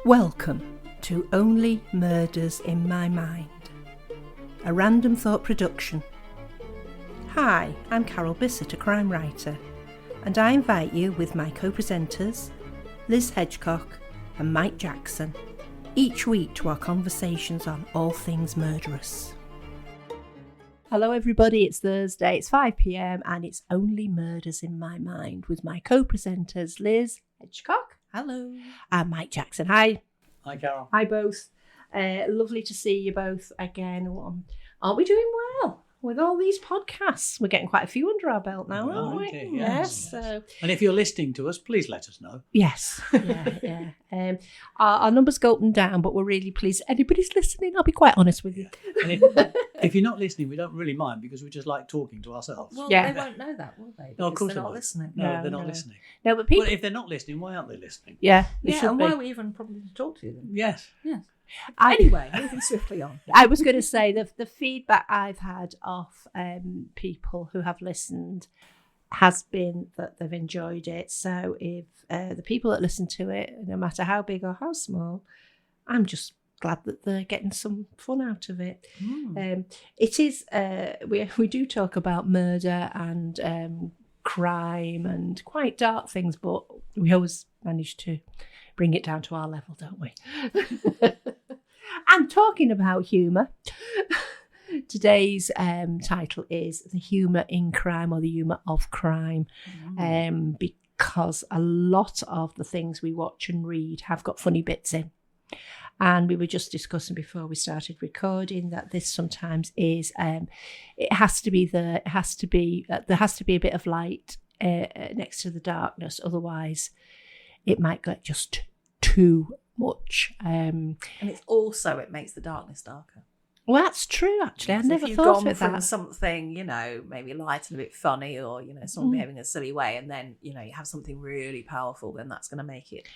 Welcome to Only Murders in My Mind, a Random Thought production. Hi, I'm Carol Bissett, a crime writer, and I invite you with my co-presenters, Liz Hedgecock and Mike Jackson, each week to our conversations on all things murderous. Hello everybody, it's Thursday, it's 5 p.m. and it's Only Murders in My Mind with my co-presenters Liz Hedgecock. Hello. And Mike Jackson. Hi. Hi, Carol. Hi both. Lovely to see you both again. Aren't we doing well with all these podcasts? We're getting quite a few under our belt now, aren't we? Indeed, Yes. So. And if you're listening to us, please let us know. Yes. Yeah. Our numbers go up and down, but we're really pleased. Anybody's listening, I'll be quite honest with you. And if you're not listening, we don't really mind because we just like talking to ourselves. Well, Yeah. They won't know that, will they? No, of course they're they not won't. listening. No, they're not listening. No, but people. Well, if they're not listening, why aren't they listening? Yeah, they should and be. why are we even probably to talk to them? Yes. Anyway, moving swiftly on. I was going to say the feedback I've had off people who have listened has been that they've enjoyed it. So if the people that listen to it, no matter how big or how small, I'm just glad that they're getting some fun out of it. It is we do talk about murder and crime and quite dark things, but we always manage to bring it down to our level, don't we? And talking about humour, today's title is The Humour in Crime, or The Humour of Crime, because a lot of the things we watch and read have got funny bits in. And we were just discussing before we started recording that this sometimes is, there has to be a bit of light next to the darkness, otherwise it might get just too much. And it makes the darkness darker. Well, that's true, actually. I So never if you've thought gone of from that. something, maybe light and a bit funny, or someone behaving in a silly way, and then you have something really powerful, then that's going to make it.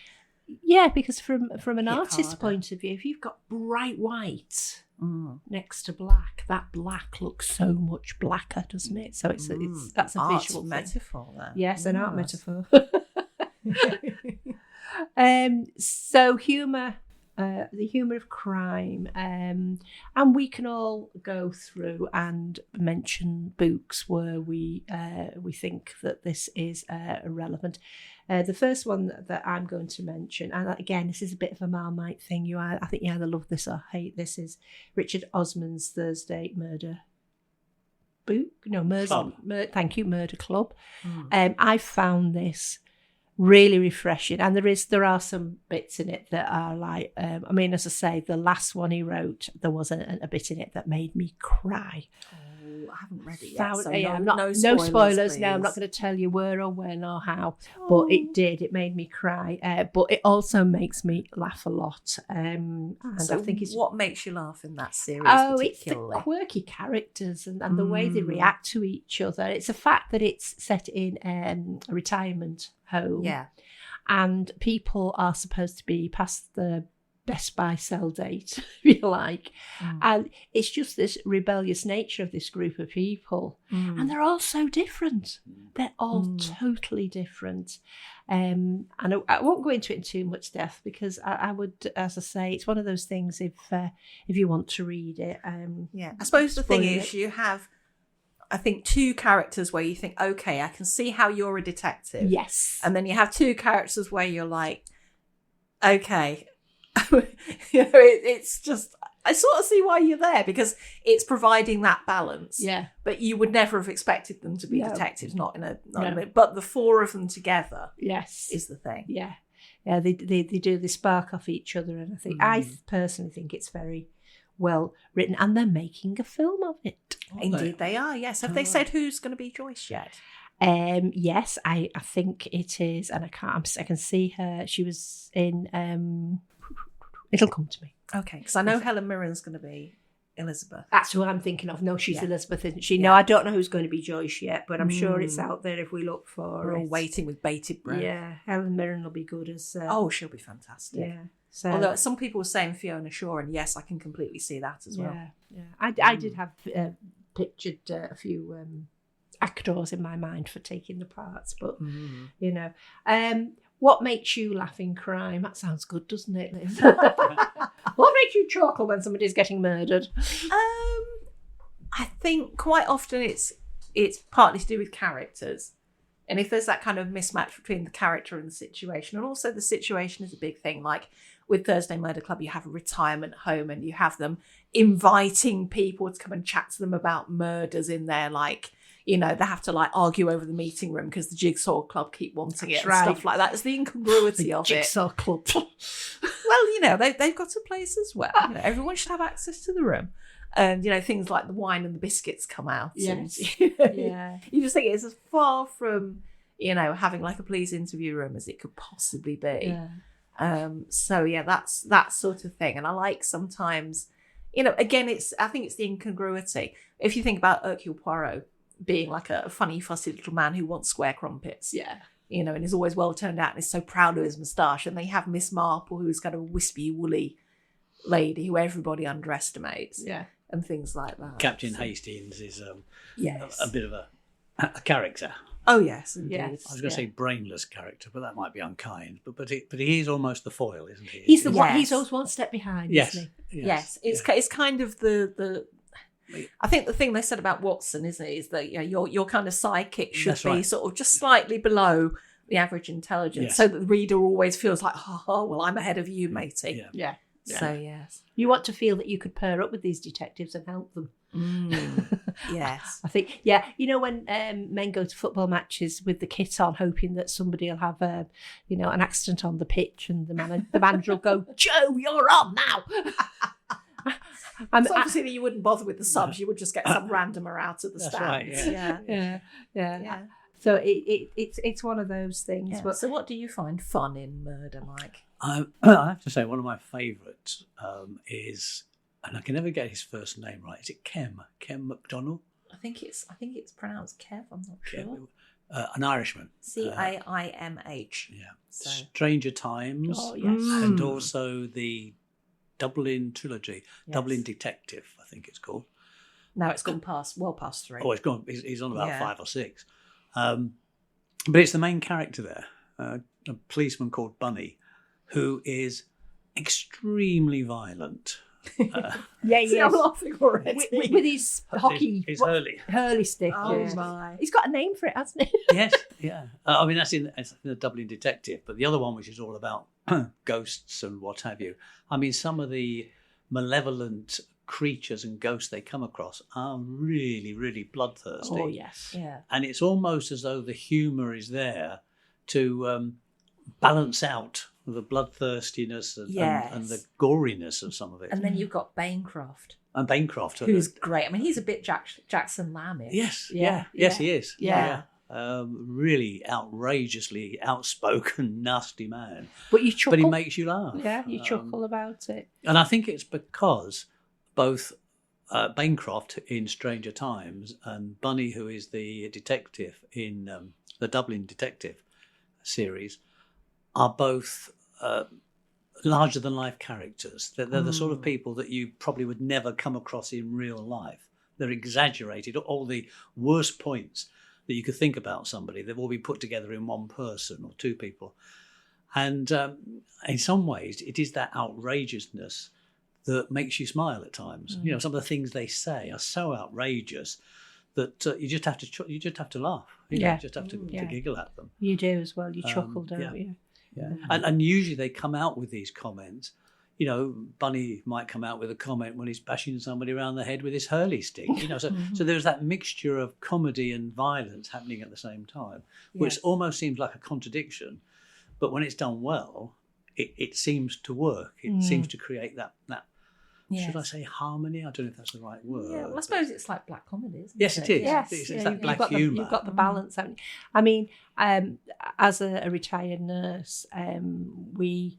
Yeah, because from an Hit artist's harder. point of view, if you've got bright white next to black, that black looks so much blacker, doesn't it? So it's that's a art visual thing. metaphor there. Yes, an art metaphor. So humour, the humour of crime, and we can all go through and mention books where we think that this is relevant. The first one that I'm going to mention, and again, this is a bit of a Marmite thing. I think you either love this or hate this. Is Richard Osman's Thursday Murder book? No, thank you, Murder Club. I found this really refreshing, and there are some bits in it that are like, as I say, the last one he wrote, there was a bit in it that made me cry. I haven't read it yet. No spoilers. No, I'm not going to tell you where or when or how, but it did. It made me cry, but it also makes me laugh a lot. And so I think it's what makes you laugh in that series? It's the particularly? quirky characters and the way they react to each other. It's the fact that it's set in a retirement home, and people are supposed to be past the Best Buy sell date, if you like. And it's just this rebellious nature of this group of people. And they're all so different. They're all totally different. And I won't go into it in too much depth because I would, as I say, it's one of those things if you want to read it. I suppose the thing is you have, I think, two characters where you think, okay, I can see how you're a detective. Yes. And then you have two characters where you're like, okay, it's just, I sort of see why you're there because it's providing that balance. Yeah. But you would never have expected them to be detectives, not in a No. but the four of them together is the thing. Yeah. They do, they spark off each other, and I think I personally think it's very well written, and they're making a film of it. Indeed they are, yes. Have they said who's going to be Joyce yet? Yes, I think it is, and I can see her. She was in It'll Come to Me. Okay, because I know Helen Mirren's going to be Elizabeth. That's who I'm thinking of. No, she's Yeah. Elizabeth, isn't she? Yeah. No, I don't know who's going to be Joyce yet, but I'm sure it's out there if we look for We're all it. waiting with bated breath. Yeah, Helen Mirren will be good as. She'll be fantastic. Yeah. So, Although some people were saying Fiona Shaw, and yes, I can completely see that as well. Yeah. I did have pictured a few actors in my mind for taking the parts, but you know, What makes you laugh in crime? That sounds good, doesn't it, Liz? What makes you chuckle when somebody's getting murdered? I think quite often it's partly to do with characters. And if there's that kind of mismatch between the character and the situation, and also the situation is a big thing. Like with Thursday Murder Club, you have a retirement home and you have them inviting people to come and chat to them about murders in there. Like, you know, they have to like argue over the meeting room because the Jigsaw Club keep wanting it and stuff like that. It's the incongruity of Jigsaw Club. Well, you know, they've got a place as well. You know, everyone should have access to the room. And, you know, things like the wine and the biscuits come out. Yes. And, Yeah. you just think it's as far from, you know, having like a police interview room as it could possibly be. Yeah. So, yeah, that's that sort of thing. And I like sometimes, you know, again, I think it's the incongruity. If you think about Hercule Poirot being like a funny, fussy little man who wants square crumpets. Yeah. You know, and is always well turned out and is so proud of his moustache. And they have Miss Marple, who's kind of a wispy, woolly lady who everybody underestimates. Yeah. And things like that. Captain Hastings is yes. a bit of a character. Oh yes, indeed. Yes. I was going to say brainless character, but that might be unkind. But he is almost the foil, isn't he? He's the Yes. one. He's always one step behind, Yes. isn't he? Yes, it's kind of the. I think the thing they said about Watson, isn't it, is that, you know, your kind of sidekick should That's be right. sort of just slightly below the average intelligence, Yes. so that the reader always feels like, oh, well, I'm ahead of you, matey. Yeah. Yeah. So yes, You want to feel that you could pair up with these detectives and help them. yes. I think, yeah, you know, when men go to football matches with the kit on, hoping that somebody will have an accident on the pitch, and the manager will go, "Joe, you're on now." So obviously you wouldn't bother with the subs; you would just get some randomer out of the That's stands. right, yeah. So it's one of those things. Yeah. But So what do you find fun in murder, Mike? I have to say one of my favourites is, and I can never get his first name right. Is it Kem MacDonald? I think it's pronounced Kev. I'm not sure. An Irishman. Caimh. Yeah. So. Stranger Times. Oh, yes. And also the Dublin trilogy, Yes. Dublin Detective, I think it's called. Now it's gone past 3. Oh, it's gone. He's on about Yeah. 5 or 6. But it's the main character there, a policeman called Bunny, who is extremely violent. yeah, See, I'm laughing already. with his hockey His hurley. hurley stick. Oh yeah. my! He's got a name for it, hasn't he? Yes, yeah. I mean, that's in the Dublin Detective, but the other one, which is all about ghosts and what have you. I mean, some of the malevolent creatures and ghosts they come across are really, really bloodthirsty. Oh yes. Yeah. And it's almost as though the humour is there to balance out the bloodthirstiness and the goriness of some of it. And then you've got Bancroft, And Bancroft, who's great. I mean, he's a bit Jackson Lamb-ish. yes, Yeah, yes, yeah. he is. Yeah. Really outrageously outspoken, nasty man. But you chuckle. But he makes you laugh. Yeah, you chuckle about it. And I think it's because both Bancroft in Stranger Times and Bunny, who is the detective in the Dublin Detective series, are both larger than life characters. They're the sort of people that you probably would never come across in real life. They're exaggerated. All the worst points that you could think about somebody, they've all been put together in one person or two people. And in some ways, it is that outrageousness that makes you smile at times. You know, some of the things they say are so outrageous that you just have to laugh. You know, you just have to giggle at them. You do as well. You chuckle, don't you? Yeah. And usually they come out with these comments. You know, Bunny might come out with a comment when he's bashing somebody around the head with his hurley stick. You know, so there's that mixture of comedy and violence happening at the same time, which almost seems like a contradiction. But when it's done well, it seems to work. It seems to create that should I say harmony? I don't know if that's the right word. Yeah, well, I suppose it's like black comedy, isn't Yes, it? it is. Yes, It's that black you've humour. You've got the balance, haven't you? I mean, as a retired nurse, we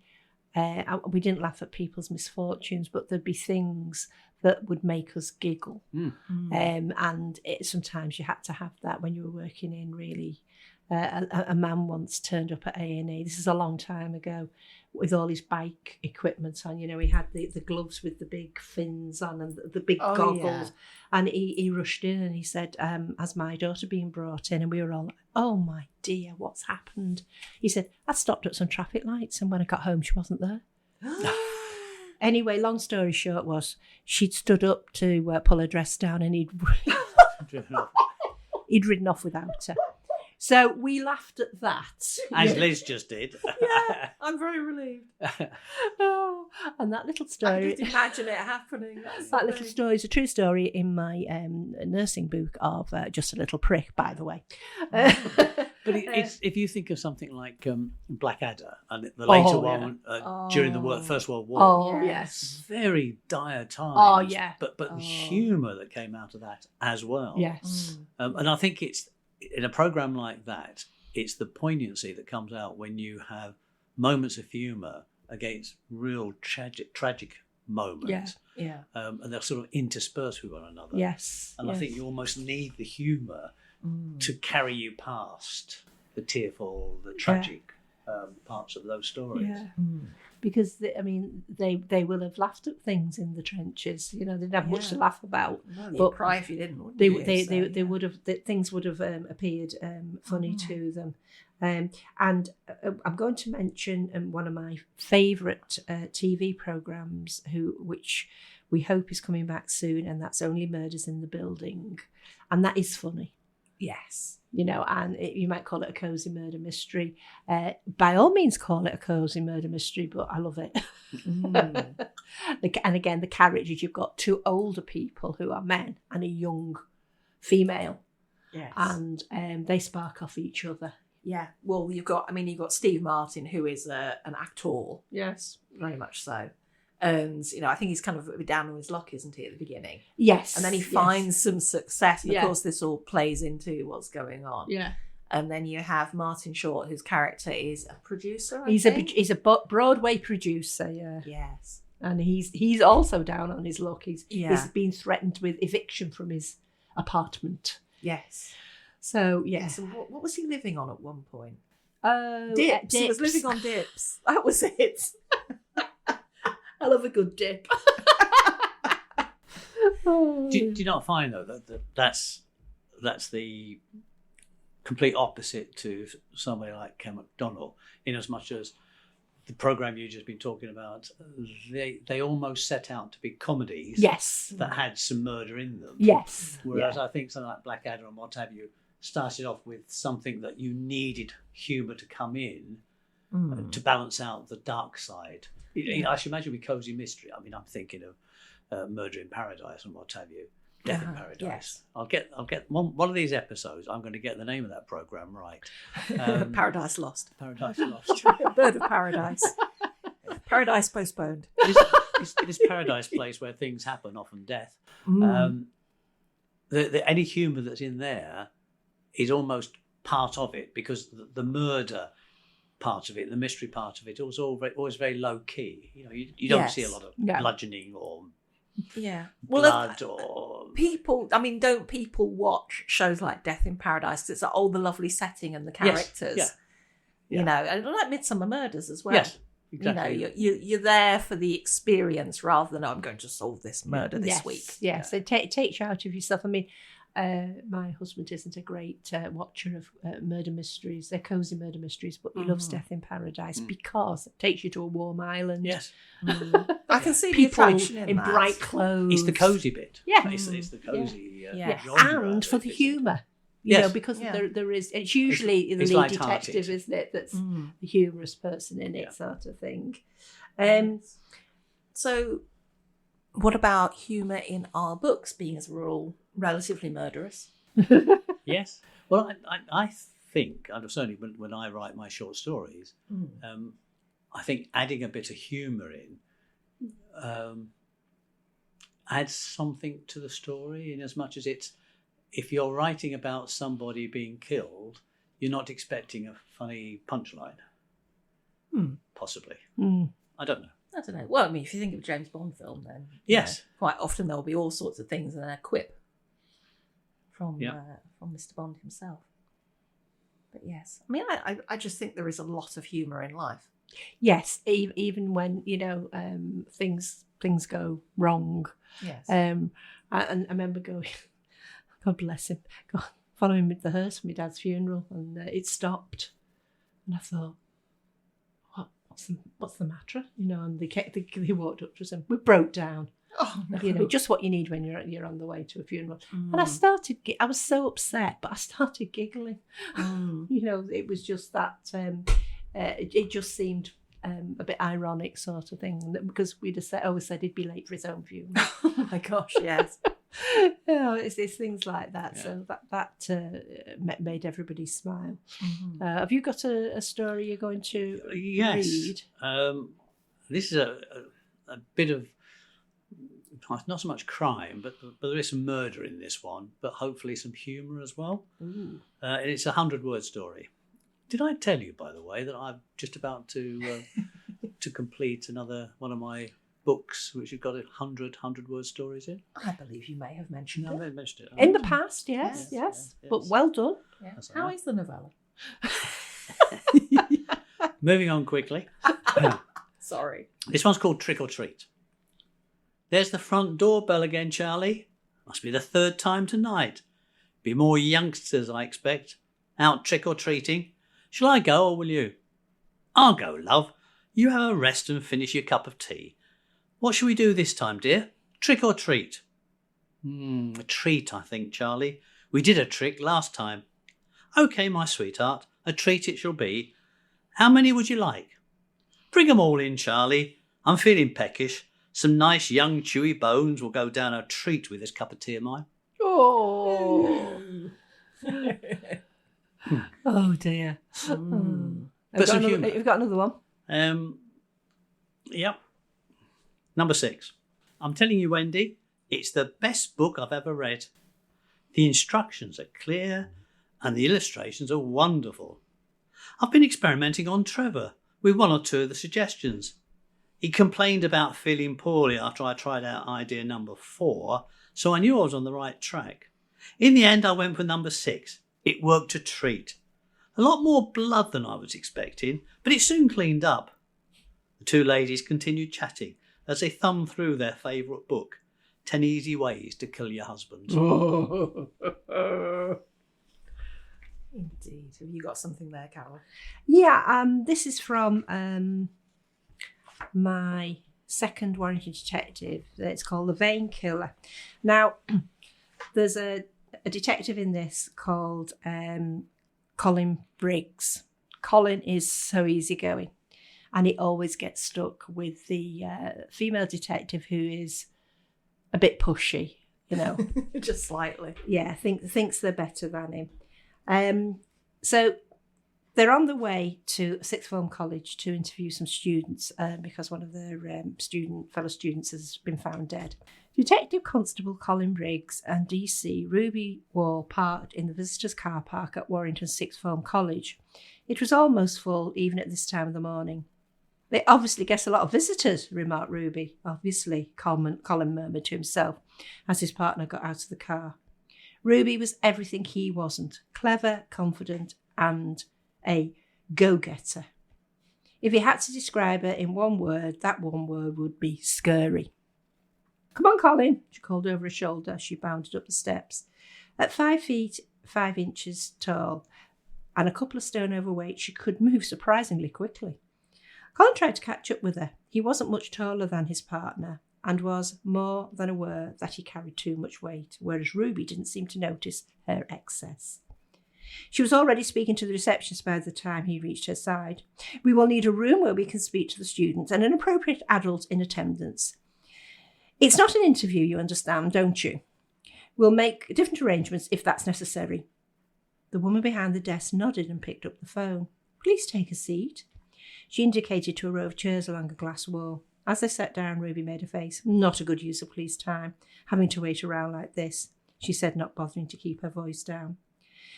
didn't laugh at people's misfortunes, but there'd be things that would make us giggle. And sometimes you had to have that when you were working in really A man once turned up at A&E. This is a long time ago, with all his bike equipment on. You know, he had the gloves with the big fins on and the big goggles. Yeah. And he rushed in and he said, "Has my daughter been brought in?" And we were all like, "Oh my dear, what's happened?" He said, "I stopped at some traffic lights and when I got home, she wasn't there." Anyway, long story short was she'd stood up to pull her dress down and he'd ridden off without her. So we laughed at that. As Liz just did. Yeah, I'm very relieved. Oh, and that little I story. just imagine it happening. That little story is a true story in my nursing book of Just a Little Prick, by the way. But it's if you think of something like Blackadder and the later one during the First World War. Oh, yes. Very dire times. Oh, yeah. But the humour that came out of that as well. Yes. And I think it's in a programme like that, it's the poignancy that comes out when you have moments of humour against real tragic moments. Yeah. And they're sort of interspersed with one another. Yes. And I think you almost need the humour to carry you past the tearful, the tragic parts of those stories. Yeah. Because they will have laughed at things in the trenches. You know, they didn't have much to laugh about. Well, you'd but cry if you didn't. Wouldn't they you? they would have things would have appeared funny to them. And I'm going to mention one of my favourite TV programmes, which we hope is coming back soon, and that's Only Murders in the Building, and that is funny. Yes. You know, and you might call it a cosy murder mystery. By all means, call it a cosy murder mystery, but I love it. And again, the characters, you've got two older people who are men and a young female. Yes. And they spark off each other. Yeah. Well, you've got Steve Martin, who is an actor. Yes. Very much so. And, I think he's kind of a bit down on his luck, isn't he, at the beginning? Yes. And then he finds some success. And Yeah. of course, this all plays into what's going on. Yeah. And then you have Martin Short, whose character is a producer, I He's think. a Broadway producer, yeah. Yes. And he's also down on his luck. He's been threatened with eviction from his apartment. Yes. So, yes. So what was he living on at one point? Dips. He was living on dips. That was it. I love a good dip. Do you not find though that that's the complete opposite to somebody like Ken McDonald, in as much as the programme you've just been talking about, they almost set out to be comedies. Yes. That had some murder in them. Yes. Whereas I think something like Blackadder and what have you started off with something that you needed humour to come in to balance out the dark side. I should imagine with Cozy Mystery. I mean, I'm thinking of Murder in Paradise and what have you. Death in Paradise. Yes. I'll get one of these episodes. I'm going to get the name of that programme right. Paradise Lost. Paradise Lost. Bird of Paradise. Paradise Postponed. It is Paradise Place where things happen, often death. Any humour that's in there is almost part of it, because the murder part of it, the mystery part of it, was always very low key. You don't see a lot of bludgeoning or blood or people. I mean, don't people watch shows like Death in Paradise because it's like, the lovely setting and the characters? Yes. And like Midsummer Murders as well. Yes, exactly. You're there for the experience rather than I'm going to solve this murder this week. Yes, it takes you out of yourself. I mean, my husband isn't a great watcher of murder mysteries. They're cosy murder mysteries, but he loves Death in Paradise because it takes you to a warm island. Yes. I can see the People attraction in that. bright clothes. It's the cosy bit. Yeah. It's the cosy and for the humour. You know, because there is, it's usually the lead detective, isn't it, that's the humorous person in it, sort of thing. So, what about humour in our books, being as we're all relatively murderous? Yes. Well, I think, and certainly when I write my short stories, I think adding a bit of humour in adds something to the story, in as much as if you're writing about somebody being killed, you're not expecting a funny punchline. Possibly. I don't know. I don't know. Well, I mean, if you think of a James Bond film, then yes, quite often there'll be all sorts of things and then a quip from Mr. Bond himself. But yes, I mean, I just think there is a lot of humour in life. Yes, even when, things go wrong. Yes. And I remember going, God bless him, following with the hearse for my dad's funeral, and it stopped. And I thought, what's the matter? And they walked up to us and we broke down. Oh, no. Just what you need when you're on the way to a funeral. And I was so upset, but I started giggling. It was just that, it just seemed a bit ironic sort of thing, because we'd have always said he'd be late for his own funeral. Oh my gosh, yes. It's things like that. Yeah. So that made everybody smile. Mm-hmm. Have you got a story you're going to read? This is a bit of, not so much crime, but there is some murder in this one, but hopefully some humour as well. And it's a 100-word story. Did I tell you, by the way, that I'm just about to complete another one of my books, which have got 100-word stories in? I believe you may have mentioned it. I may have mentioned it. In the past, yes. But well done. Yeah. How is the novella? Moving on quickly. Sorry. This one's called Trick or Treat. There's the front door bell again, Charlie. Must be the third time tonight. Be more youngsters, I expect. Out trick or treating. Shall I go or will you? I'll go, love. You have a rest and finish your cup of tea. What shall we do this time, dear? Trick or treat? A treat, I think, Charlie. We did a trick last time. OK, my sweetheart, a treat it shall be. How many would you like? Bring 'em all in, Charlie. I'm feeling peckish. Some nice young chewy bones will go down a treat with this cup of tea of mine. Oh. Oh dear. But some humour. You've got another one? Yep. Number 6. I'm telling you, Wendy, it's the best book I've ever read. The instructions are clear and the illustrations are wonderful. I've been experimenting on Trevor with one or two of the suggestions. He complained about feeling poorly after I tried out idea number 4, so I knew I was on the right track. In the end, I went for number 6. It worked a treat. A lot more blood than I was expecting, but it soon cleaned up. The two ladies continued chatting as they thumbed through their favourite book, 10 Easy Ways to Kill Your Husband. Indeed. Have you got something there, Carol? Yeah, this is from my second warranty detective. It's called The Vein Killer. Now, there's a detective in this called Colin Briggs. Colin is so easygoing, and he always gets stuck with the female detective who is a bit pushy, Just slightly. Yeah, thinks they're better than him. So they're on the way to sixth form college to interview some students because one of their fellow students has been found dead. Detective Constable Colin Briggs and DC Ruby Wall parked in the visitors' car park at Warrington Sixth Form College. It was almost full, even at this time of the morning. They obviously get a lot of visitors, remarked Ruby. Obviously, Colin murmured to himself as his partner got out of the car. Ruby was everything he wasn't: clever, confident, and a go-getter. If he had to describe her in one word, that one word would be scary. Come on, Colin, she called over her shoulder as she bounded up the steps. At 5 feet 5 inches tall and a couple of stone overweight, she could move surprisingly quickly. Colin tried to catch up with her. He wasn't much taller than his partner and was more than aware that he carried too much weight, whereas Ruby didn't seem to notice her excess. She was already speaking to the receptionist by the time he reached her side. We will need a room where we can speak to the students and an appropriate adult in attendance. It's not an interview, you understand, don't you? We'll make different arrangements if that's necessary. The woman behind the desk nodded and picked up the phone. Please take a seat. She indicated to a row of chairs along a glass wall. As they sat down, Ruby made a face. Not a good use of police time, having to wait around like this, she said, not bothering to keep her voice down.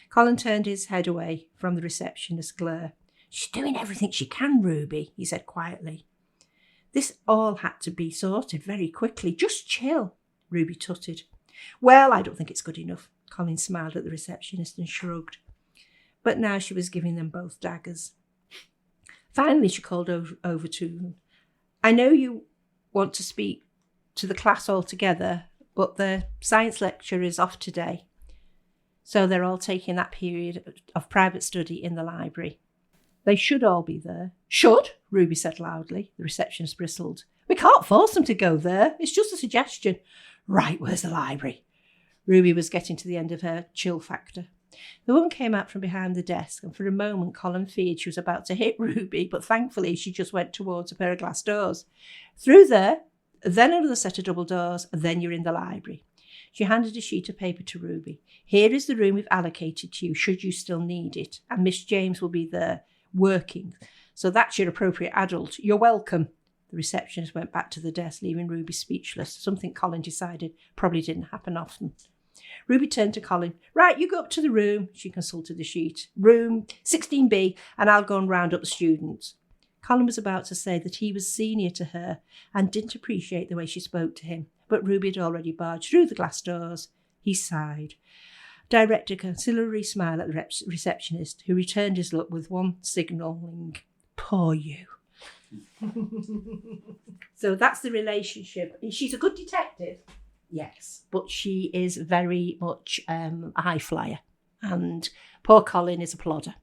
Colin turned his head away from the receptionist's glare. She's doing everything she can, Ruby, he said quietly. This all had to be sorted very quickly. Just chill, Ruby tutted. Well, I don't think it's good enough. Colin smiled at the receptionist and shrugged. but now she was giving them both daggers. Finally, she called over to them. I know you want to speak to the class all together, but the science lecture is off today. So they're all taking that period of private study in the library. They should all be there. Should? Ruby said loudly. The receptionist bristled. We can't force them to go there. It's just a suggestion. Right, where's the library? Ruby was getting to the end of her chill factor. The woman came out from behind the desk, and for a moment Colin feared she was about to hit Ruby, but thankfully she just went towards a pair of glass doors. Through there, then another set of double doors, then you're in the library. She handed a sheet of paper to Ruby. Here is the room we've allocated to you, should you still need it, and Miss James will be there, working. So that's your appropriate adult. You're welcome. The receptionist went back to the desk, leaving Ruby speechless, something Colin decided probably didn't happen often. Ruby turned to Colin. Right, you go up to the room. She consulted the sheet. Room 16B, and I'll go and round up the students. Colin was about to say that he was senior to her and didn't appreciate the way she spoke to him, but Ruby had already barged through the glass doors. He sighed, directed a conciliatory smile at the receptionist, who returned his look with one signalling, poor you. So that's the relationship. She's a good detective. Yes, but she is very much a high flyer, and poor Colin is a plodder.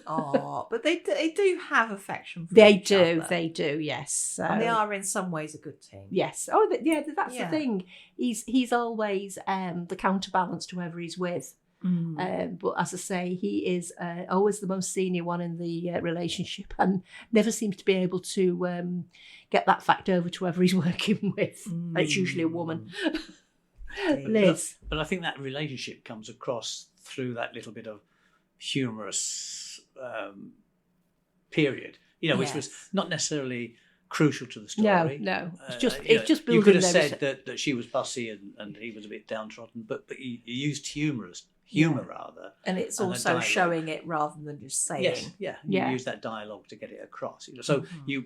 Oh, but they do have affection for They each other. They do, yes. So, And they are in some ways a good team. Yes. Oh, yeah, that's Yeah. the thing. He's always the counterbalance to whoever he's with. But as I say, he is always the most senior one in the relationship and never seems to be able to get that fact over to whoever he's working with. It's usually a woman. Liz. But I think that relationship comes across through that little bit of humorous period, which was not necessarily crucial to the story. No. It's just building. You could have said that she was bussy and he was a bit downtrodden, but he used humour rather. And it's and also showing it rather than just saying. Yes, you use that dialogue to get it across. So you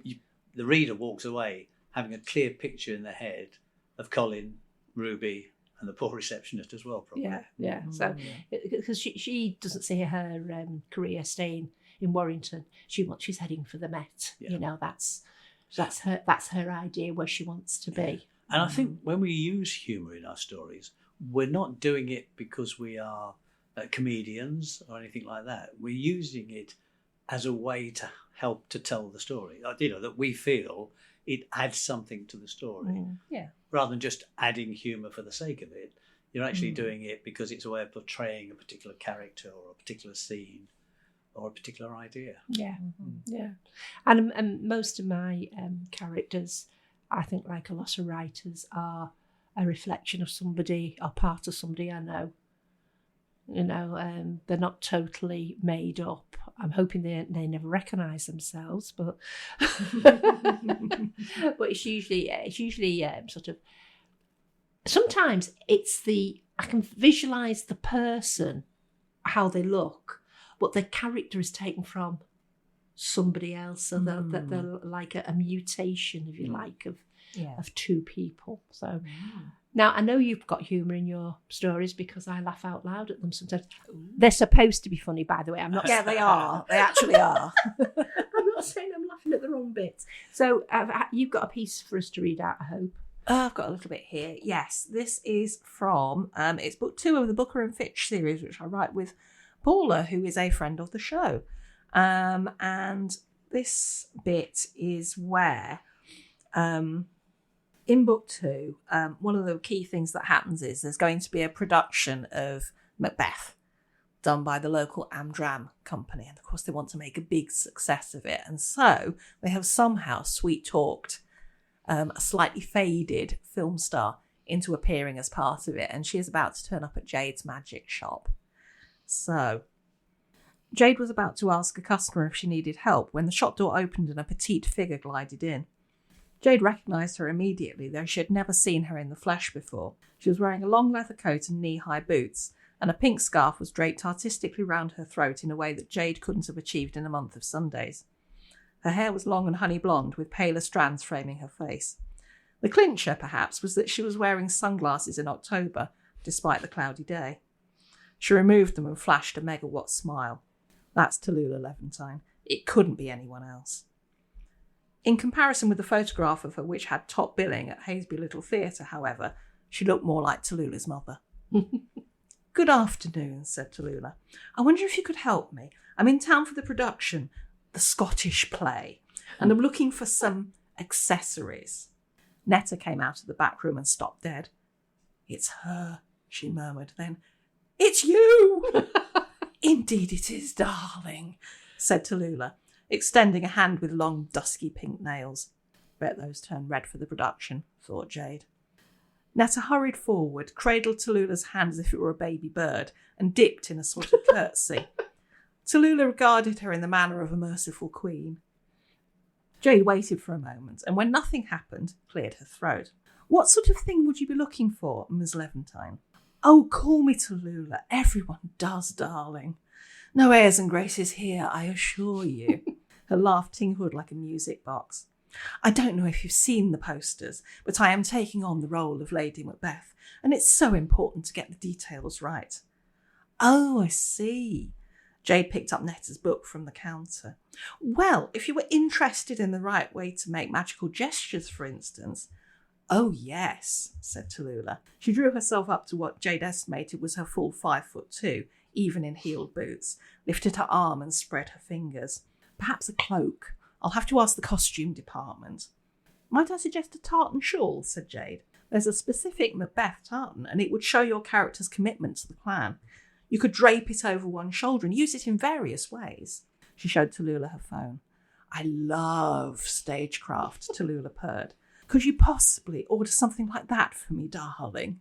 the reader walks away having a clear picture in their head of Colin, Ruby, and the poor receptionist as well, probably. Yeah. So because she doesn't see her career staying in Warrington, she's heading for the Met. Yeah. That's her idea where she wants to be. And I think when we use humour in our stories, we're not doing it because we are comedians or anything like that. We're using it as a way to help to tell the story. That we feel it adds something to the story. Rather than just adding humour for the sake of it. You're actually doing it because it's a way of portraying a particular character or a particular scene or a particular idea. Yeah. And most of my characters, I think, like a lot of writers, are a reflection of somebody or part of somebody I know. They're not totally made up. I'm hoping they never recognise themselves, but but it's usually sort of. Sometimes I can visualise the person, how they look, but the character is taken from somebody else, so that they're like a mutation, if you like, of two people. So now I know you've got humour in your stories because I laugh out loud at them sometimes. They're supposed to be funny, by the way. I'm not. Yeah, they are. They actually are. I'm not saying I'm laughing at the wrong bits. So you've got a piece for us to read out, I hope. I've got a little bit here. Yes, this is from it's book 2 of the Booker and Fitch series, which I write with Paula, who is a friend of the show. And this bit is where in book 2, one of the key things that happens is there's going to be a production of Macbeth done by the local Amdram company. And of course, they want to make a big success of it. And so they have somehow sweet-talked a slightly faded film star into appearing as part of it. And she is about to turn up at Jade's magic shop. So Jade was about to ask a customer if she needed help when the shop door opened and a petite figure glided in. Jade recognised her immediately, though she had never seen her in the flesh before. She was wearing a long leather coat and knee-high boots, and a pink scarf was draped artistically round her throat in a way that Jade couldn't have achieved in a month of Sundays. Her hair was long and honey blonde, with paler strands framing her face. The clincher, perhaps, was that she was wearing sunglasses in October, despite the cloudy day. She removed them and flashed a megawatt smile. That's Tallulah Levantine. It couldn't be anyone else. In comparison with the photograph of her which had top billing at Haysby Little Theatre, however, she looked more like Tallulah's mother. Good afternoon, said Tallulah. I wonder if you could help me. I'm in town for the production, the Scottish play, and I'm looking for some accessories. Netta came out of the back room and stopped dead. It's her, she murmured then. It's you! Indeed it is, darling, said Tallulah, extending a hand with long, dusky pink nails. Bet those turn red for the production, thought Jade. Netta hurried forward, cradled Tallulah's hand as if it were a baby bird, and dipped in a sort of curtsy. Tallulah regarded her in the manner of a merciful queen. Jade waited for a moment, and when nothing happened, cleared her throat. What sort of thing would you be looking for, Miss Levantine? Oh, call me Tallulah. Everyone does, darling. No airs and graces here, I assure you. Her laugh tingled like a music box. I don't know if you've seen the posters, but I am taking on the role of Lady Macbeth, and it's so important to get the details right. Oh, I see. Jade picked up Netta's book from the counter. Well, if you were interested in the right way to make magical gestures, for instance. Oh, yes, said Tallulah. She drew herself up to what Jade estimated was her full 5'2", even in heeled boots, lifted her arm and spread her fingers. Perhaps a cloak. I'll have to ask the costume department. Might I suggest a tartan shawl, said Jade. There's a specific Macbeth tartan, and it would show your character's commitment to the plan. You could drape it over one shoulder and use it in various ways. She showed Tallulah her phone. I love stagecraft, Tallulah purred. Could you possibly order something like that for me, darling?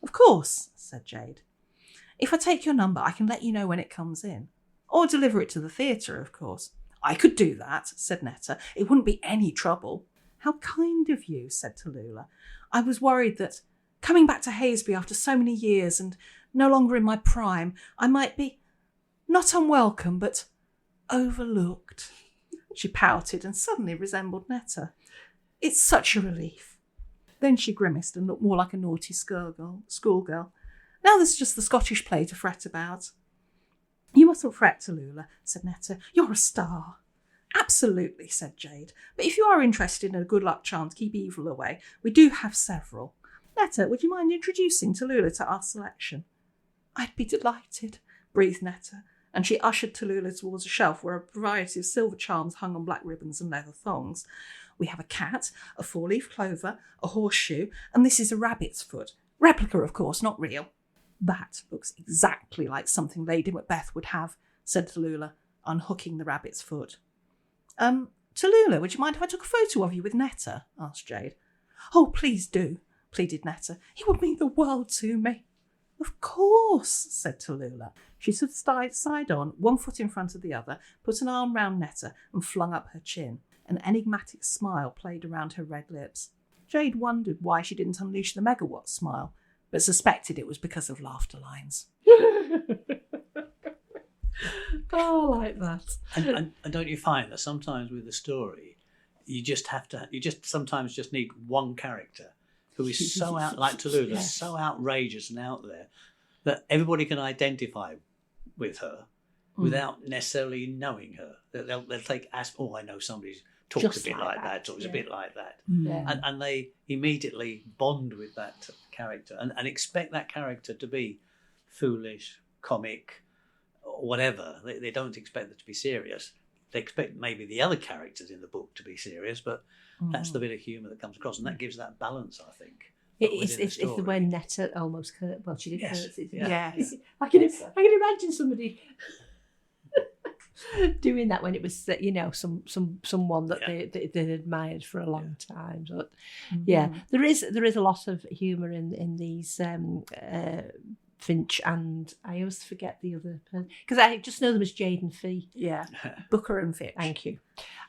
Of course, said Jade. If I take your number, I can let you know when it comes in. Or deliver it to the theatre, of course. I could do that, said Netta. It wouldn't be any trouble. How kind of you, said Tallulah. I was worried that, coming back to Haysby after so many years and no longer in my prime, I might be not unwelcome, but overlooked. She pouted and suddenly resembled Netta. It's such a relief. Then she grimaced and looked more like a naughty schoolgirl. Now there's just the Scottish play to fret about. You mustn't fret, Tallulah, said Netta. You're a star. Absolutely, said Jade. But if you are interested in a good luck charm to keep evil away, we do have several. Netta, would you mind introducing Tallulah to our selection? I'd be delighted, breathed Netta, and she ushered Tallulah towards a shelf where a variety of silver charms hung on black ribbons and leather thongs. We have a cat, a four-leaf clover, a horseshoe, and this is a rabbit's foot. Replica, of course, not real. That looks exactly like something Lady Macbeth would have, said Tallulah, unhooking the rabbit's foot. Tallulah, would you mind if I took a photo of you with Netta? Asked Jade. Oh, please do, pleaded Netta. It would mean the world to me. Of course, said Tallulah. She stood side on, one foot in front of the other, put an arm round Netta and flung up her chin. An enigmatic smile played around her red lips. Jade wondered why she didn't unleash the megawatt smile, but suspected it was because of laughter lines. Oh, I like that. And don't you find that sometimes with a story, you just sometimes just need one character who is so like Tallulah, Yes. so outrageous and out there that everybody can identify with her without necessarily knowing her. They'll take I know somebody's talks Just a bit like like that, talks a bit like that. Yeah. And they immediately bond with that character and expect that character to be foolish, comic, or whatever. They don't expect it to be serious. They expect maybe the other characters in the book to be serious, but that's the bit of humour that comes across, and that gives that balance, I think. It's the way Netta almost she did curtsy. Yes. I can imagine somebody doing that when it was someone that they admired for a long time. But there is a lot of humour in these Finch, and I always forget the other person because I just know them as Jade and Fee. Yeah, Booker and Fitch. Thank you.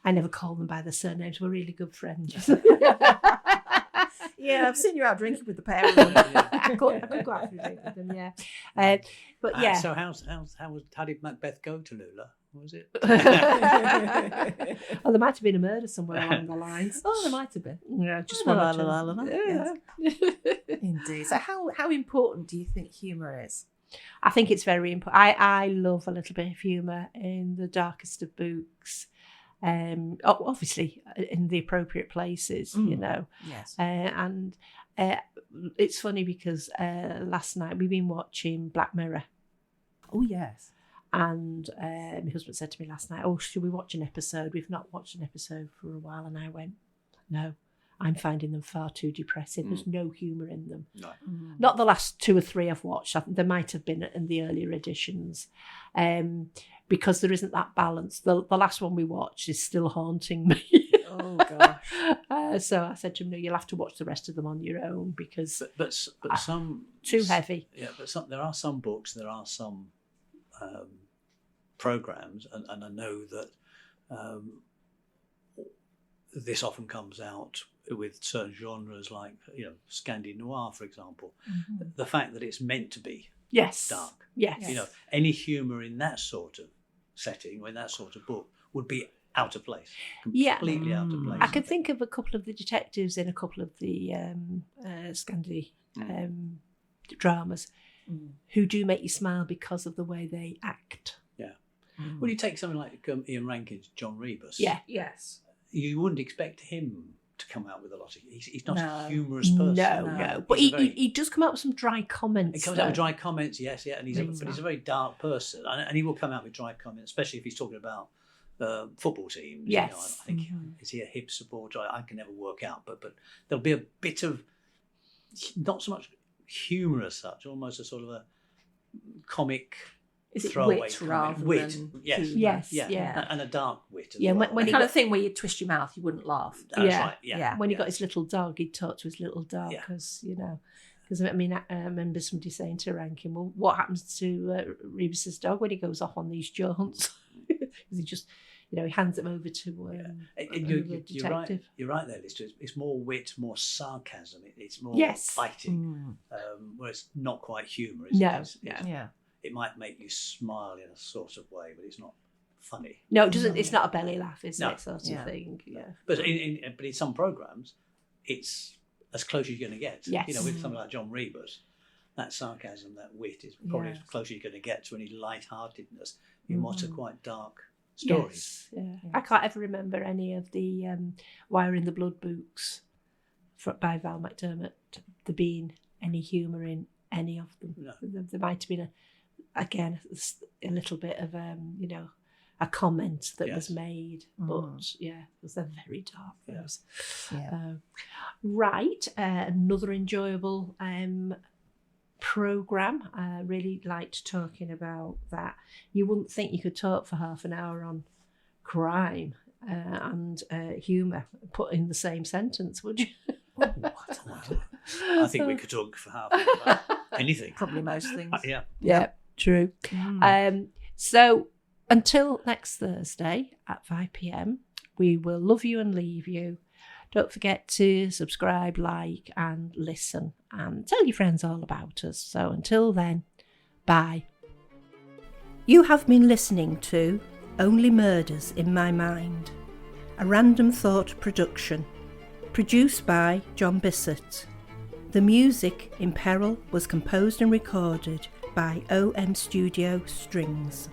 I never call them by their surnames. We're really good friends. Yeah, I've seen you out drinking with the pair of them. I could go out for a drink with them, yeah. But yeah. So how did Macbeth go to Lula? What was it? Oh, there might have been a murder somewhere along the lines. Oh, there might have been. Yeah, just Yeah. Indeed. So how important do you think humour is? I think it's very important. I love a little bit of humour in the darkest of books. Obviously in the appropriate places, you know. Yes. And it's funny because last night we've been watching Black Mirror. Oh, yes. And my husband said to me last night, "Oh, should we watch an episode? We've not watched an episode for a while." And I went, "No, I'm finding them far too depressing. There's no humour in them." No. Not the last 2 or 3 I've watched. There might have been in the earlier editions, because there isn't that balance. The last one we watched is still haunting me. Oh, gosh. So I said to him, "No, you'll have to watch the rest of them on your own because But some too heavy." Yeah, but there are some books, there are some programs, and I know that this often comes out with certain genres like, you know, Scandi noir, for example. The fact that it's meant to be dark. Yes. You know, any humour in that sort of setting or in that sort of book would be out of place. Completely out of place. I can think of a couple of the detectives in a couple of the Scandi dramas who do make you smile because of the way they act. Yeah. Well, you take something like Ian Rankin's John Rebus. Yeah. Yes. You wouldn't expect him to come out with a lot of... He's not No. a humorous person. No. But he does come out with some dry comments. He comes out with dry comments, yes, yeah, and he's a very dark person, and he will come out with dry comments, especially if he's talking about football teams. Yes. You know, I think is he a Hibs supporter? I can never work out, but there'll be a bit of not so much humour as such, almost a sort of a comic. Is it throwaway wit comment. rather Wit? than Yes, humour? Yes, yeah, yeah. and a dark wit. As Yeah, well. when The he kind got- of thing where you twist your mouth, you wouldn't laugh. That's Yeah. right. Yeah. when he got his little dog, he'd talk to his little dog Yeah. because, you know, because I mean, I remember somebody saying to Rankin, "Well, what happens to Rebus's dog when he goes off on these jaunts?" Because he just, you know, he hands him over to And another you're right. detective. You're right there, Liz. It's more wit, more sarcasm. It's more Yes. biting, whereas not quite humour. No, Yeah. It might make you smile in a sort of way, but it's not funny. No, it doesn't. It's not a belly laugh, is No. it? Sort of thing. Yeah. But in some programs, it's as close as you're going to get. Yes. You know, with something like John Rebus, that sarcasm, that wit is probably as close as you're going to get to any light-heartedness in what's a quite dark story. Yes, yeah. I can't ever remember any of the Wire in the Blood books by Val McDermott. There being any humour in any of them. No. There might have been a little bit of you know, a comment that was made, but because they're very dark. Those. Yeah. Right, another enjoyable programme. I really liked talking about that. You wouldn't think you could talk for half an hour on crime and humour put in the same sentence, would you? I think we could talk for half an hour about anything. Probably most things. Yeah, true. So until next Thursday at 5 p.m, we will love you and leave you. Don't forget to subscribe, like, and listen, and tell your friends all about us. So until then, bye. You have been listening to Only Murders in My Mind, a Random Thought production, produced by John Bissett. The music in Peril was composed and recorded by OM Studio Strings.